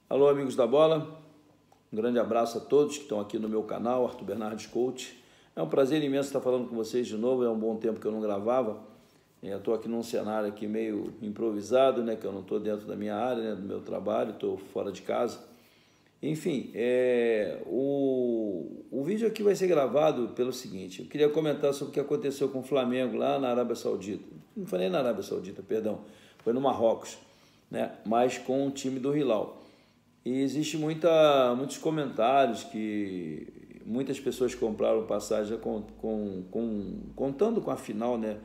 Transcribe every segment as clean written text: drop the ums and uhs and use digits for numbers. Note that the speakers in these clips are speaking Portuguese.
Alô, amigos da bola, um grande abraço a todos que estão aqui no meu canal, Arthur Bernardes Coach. É um prazer imenso estar falando com vocês de novo, é um bom tempo que eu não gravava. Eu estou aqui num cenário aqui meio improvisado, né, que eu não estou dentro da minha área, né, do meu trabalho, estou fora de casa. Enfim, o vídeo aqui vai ser gravado pelo seguinte: eu queria comentar sobre o que aconteceu com o Flamengo lá na Arábia Saudita. Não foi nem na Arábia Saudita, perdão, foi no Marrocos, né, mas com o time do Hilal. E existe muitos comentários que muitas pessoas compraram passagem contando com a final, né?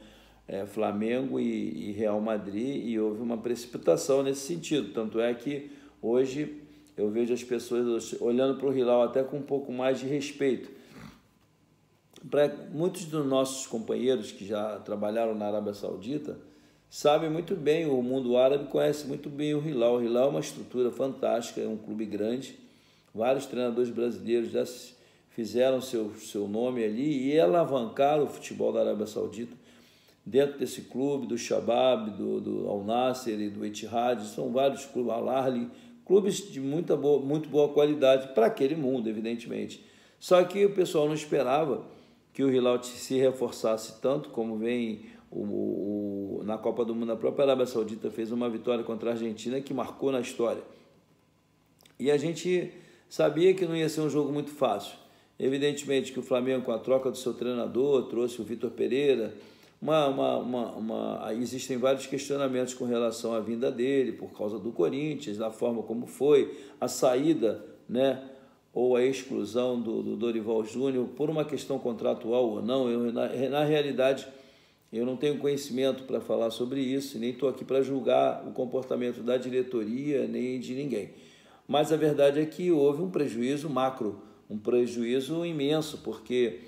Flamengo e Real Madrid, e houve uma precipitação nesse sentido. Tanto é que hoje eu vejo as pessoas olhando para o Hilal até com um pouco mais de respeito. Para muitos dos nossos companheiros que já trabalharam na Arábia Saudita, sabem muito bem, o mundo árabe conhece muito bem o Hilal. O Hilal é uma estrutura fantástica, é um clube grande. Vários treinadores brasileiros já fizeram seu nome ali e alavancaram o futebol da Arábia Saudita dentro desse clube, do Shabab, do Al Nassr e do Etihad. São vários clubes, Al Ahly, clubes de muito boa qualidade para aquele mundo, evidentemente. Só que o pessoal não esperava que o Hilal se reforçasse tanto como vem na Copa do Mundo. A própria Arábia Saudita fez uma vitória contra a Argentina que marcou na história. E a gente sabia que não ia ser um jogo muito fácil. Evidentemente que o Flamengo, com a troca do seu treinador, trouxe o Vitor Pereira. Existem vários questionamentos com relação à vinda dele, por causa do Corinthians, da forma como foi, a saída, né, ou a exclusão do Dorival Júnior, por uma questão contratual ou não. Na realidade, eu não tenho conhecimento para falar sobre isso, nem estou aqui para julgar o comportamento da diretoria, nem de ninguém. Mas a verdade é que houve um prejuízo macro, um prejuízo imenso, porque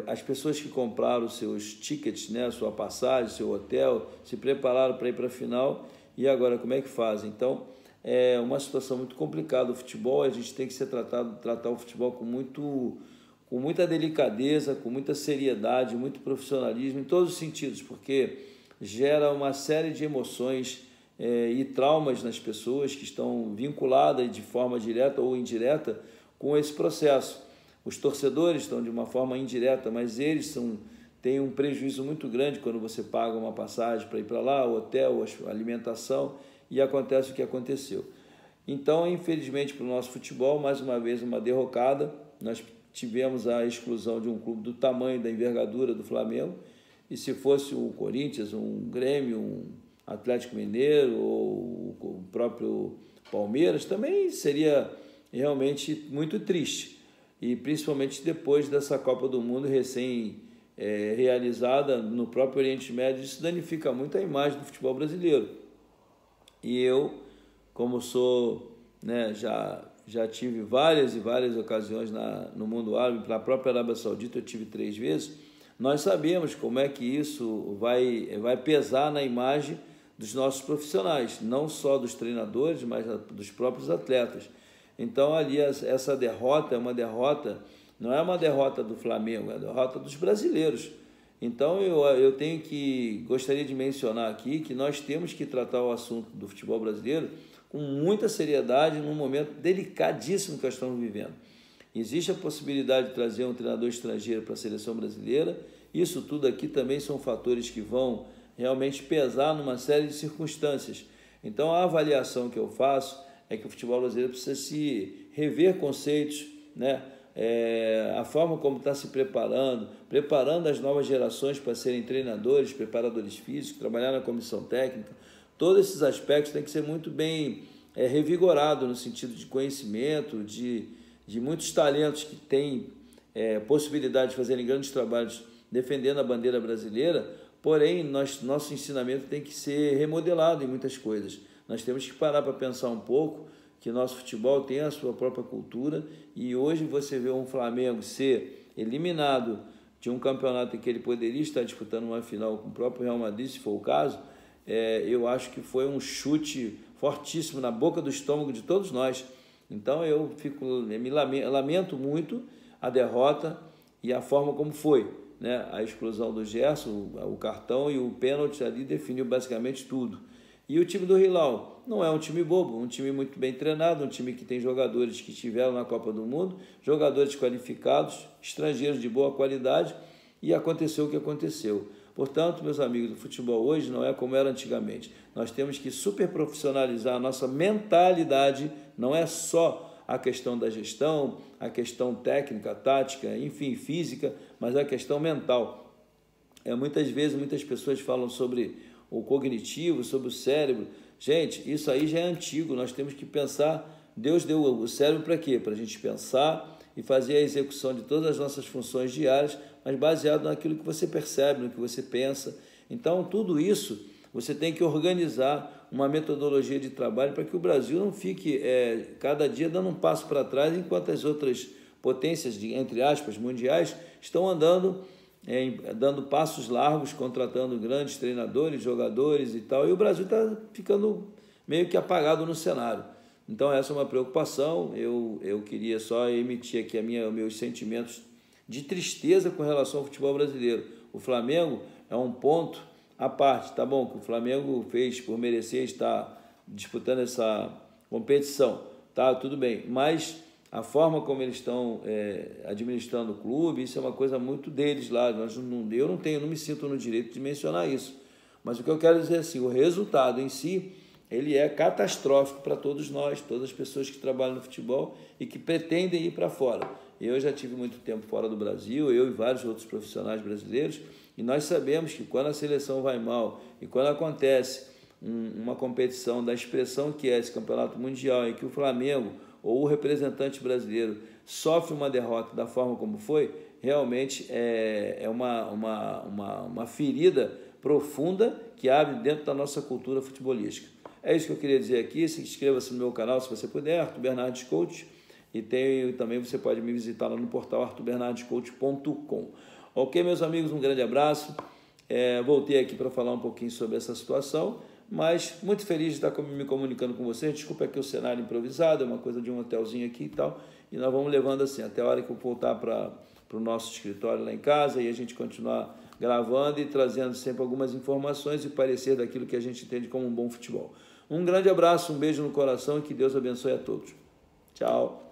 as pessoas que compraram seus tickets, né, sua passagem, seu hotel, se prepararam para ir para a final, e agora como é que fazem? Então, é uma situação muito complicada. O futebol, a gente tem que tratar o futebol com muita delicadeza, com muita seriedade, muito profissionalismo, em todos os sentidos, porque gera uma série de emoções e traumas nas pessoas que estão vinculadas de forma direta ou indireta com esse processo. Os torcedores estão de uma forma indireta, mas eles têm um prejuízo muito grande quando você paga uma passagem para ir para lá, o hotel, a alimentação, e acontece o que aconteceu. Então, infelizmente, para o nosso futebol, mais uma vez uma derrocada. Nós tivemos a exclusão de um clube do tamanho, da envergadura do Flamengo, e se fosse o Corinthians, um Grêmio, um Atlético Mineiro ou o próprio Palmeiras, também seria realmente muito triste. E principalmente depois dessa Copa do Mundo realizada no próprio Oriente Médio, isso danifica muito a imagem do futebol brasileiro. E eu, como sou, né, já tive várias e várias ocasiões no mundo árabe, para a própria Arábia Saudita eu tive 3 vezes, nós sabemos como é que isso vai pesar na imagem dos nossos profissionais, não só dos treinadores, mas dos próprios atletas. Então ali essa derrota não é uma derrota do Flamengo, é uma derrota dos brasileiros. Então gostaria de mencionar aqui que nós temos que tratar o assunto do futebol brasileiro com muita seriedade num momento delicadíssimo que nós estamos vivendo. Existe a possibilidade de trazer um treinador estrangeiro para a seleção brasileira. Isso tudo aqui também são fatores que vão realmente pesar numa série de circunstâncias. Então a avaliação que eu faço é que o futebol brasileiro precisa se rever conceitos, né? A forma como está se preparando as novas gerações para serem treinadores, preparadores físicos, trabalhar na comissão técnica. Todos esses aspectos têm que ser muito bem revigorados no sentido de conhecimento, de muitos talentos que têm possibilidade de fazerem grandes trabalhos defendendo a bandeira brasileira. Porém, nosso ensinamento tem que ser remodelado em muitas coisas. Nós temos que parar para pensar um pouco que nosso futebol tem a sua própria cultura, e hoje você vê um Flamengo ser eliminado de um campeonato em que ele poderia estar disputando uma final com o próprio Real Madrid, se for o caso. Eu acho que foi um chute fortíssimo na boca do estômago de todos nós. Então eu lamento muito a derrota e a forma como foi, né? A exclusão do Gerson, o cartão e o pênalti ali definiu basicamente tudo. E o time do Hilal não é um time bobo, um time muito bem treinado, um time que tem jogadores que estiveram na Copa do Mundo, jogadores qualificados, estrangeiros de boa qualidade, e aconteceu o que aconteceu. Portanto, meus amigos, o futebol hoje não é como era antigamente. Nós temos que super profissionalizar a nossa mentalidade, não é só a questão da gestão, a questão técnica, tática, enfim, física, mas a questão mental. Muitas vezes, muitas pessoas falam sobre o cognitivo, sobre o cérebro. Gente, isso aí já é antigo, nós temos que pensar. Deus deu o cérebro para quê? Para a gente pensar e fazer a execução de todas as nossas funções diárias, mas baseado naquilo que você percebe, no que você pensa. Então, tudo isso, você tem que organizar uma metodologia de trabalho para que o Brasil não fique cada dia dando um passo para trás, enquanto as outras potências, entre aspas, mundiais, estão andando, dando passos largos, contratando grandes treinadores, jogadores e tal, e o Brasil está ficando meio que apagado no cenário. Então essa é uma preocupação. Eu queria só emitir aqui meus sentimentos de tristeza com relação ao futebol brasileiro. O Flamengo é um ponto à parte, tá bom, que o Flamengo fez por merecer estar disputando essa competição, tá, tudo bem, mas a forma como eles estão administrando o clube, isso é uma coisa muito deles lá. Eu não me sinto no direito de mencionar isso. Mas o que eu quero dizer é assim, o resultado em si, ele é catastrófico para todos nós, todas as pessoas que trabalham no futebol e que pretendem ir para fora. Eu já tive muito tempo fora do Brasil, eu e vários outros profissionais brasileiros, e nós sabemos que quando a seleção vai mal e quando acontece uma competição da expressão que é esse campeonato mundial, em que o Flamengo ou o representante brasileiro sofre uma derrota da forma como foi, realmente é uma ferida profunda que abre dentro da nossa cultura futebolística. É isso que eu queria dizer aqui. Se inscreva-se no meu canal se você puder, Arthur Bernardes Coach, e também você pode me visitar lá no portal arturbernardescoach.com. Ok, meus amigos, um grande abraço. Voltei aqui para falar um pouquinho sobre essa situação, mas muito feliz de estar me comunicando com vocês. Desculpa aqui o cenário improvisado, é uma coisa de um hotelzinho aqui e tal, e nós vamos levando assim, até a hora que eu voltar para o nosso escritório lá em casa, e a gente continuar gravando e trazendo sempre algumas informações e parecer daquilo que a gente entende como um bom futebol. Um grande abraço, um beijo no coração e que Deus abençoe a todos. Tchau.